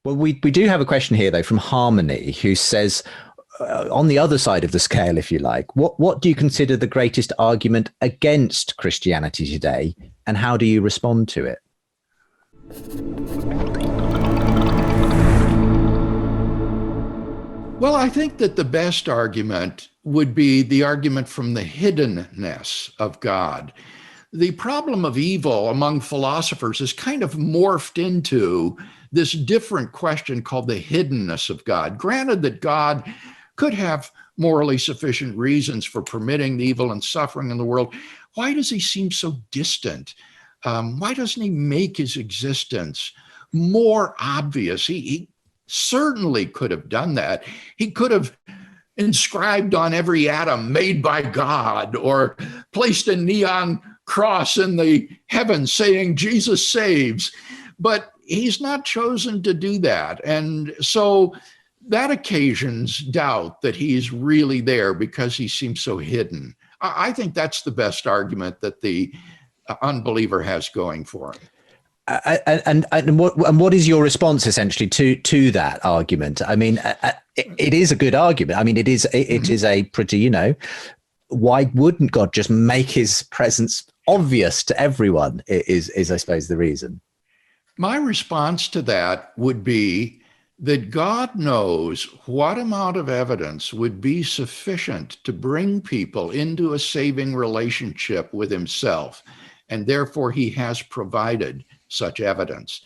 Well, we do have a question here, though, from Harmony, who says, on the other side of the scale, if you like, what do you consider the greatest argument against Christianity today, and how do you respond to it? Well, I think that the best argument would be the argument from the hiddenness of God. The problem of evil among philosophers is kind of morphed into this different question called the hiddenness of God. Granted that God could have morally sufficient reasons for permitting the evil and suffering in the world, why does he seem so distant? Why doesn't he make his existence more obvious? He certainly could have done that. He could have inscribed on every atom made by God, or placed a neon cross in the heavens saying Jesus saves, but he's not chosen to do that. And so that occasions doubt that he's really there because he seems so hidden. I think that's the best argument that the unbeliever has going for him. And what is your response essentially to that argument? I mean, it is a good argument. I mean, it is a pretty, why wouldn't God just make his presence obvious to everyone? Is I suppose the reason. My response to that would be that God knows what amount of evidence would be sufficient to bring people into a saving relationship with himself, and therefore he has provided such evidence.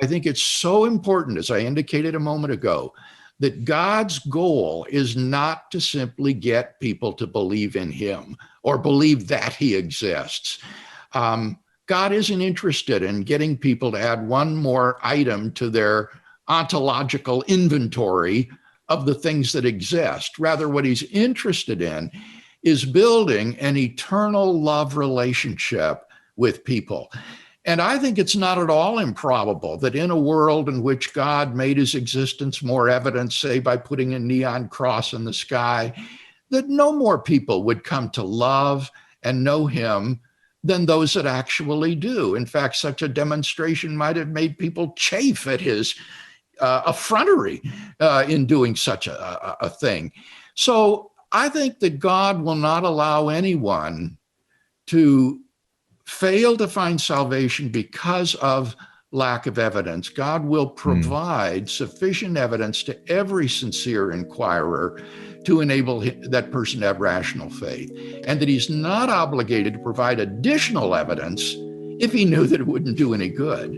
I think it's so important, as I indicated a moment ago, that God's goal is not to simply get people to believe in him or believe that he exists. God isn't interested in getting people to add one more item to their ontological inventory of the things that exist. Rather, what he's interested in is building an eternal love relationship with people. And I think it's not at all improbable that in a world in which God made his existence more evident, say by putting a neon cross in the sky, that no more people would come to love and know him than those that actually do. In fact, such a demonstration might have made people chafe at his effrontery in doing such a thing. So I think that God will not allow anyone to fail to find salvation because of lack of evidence. God will provide sufficient evidence to every sincere inquirer to enable that person to have rational faith, and that he's not obligated to provide additional evidence if he knew that it wouldn't do any good.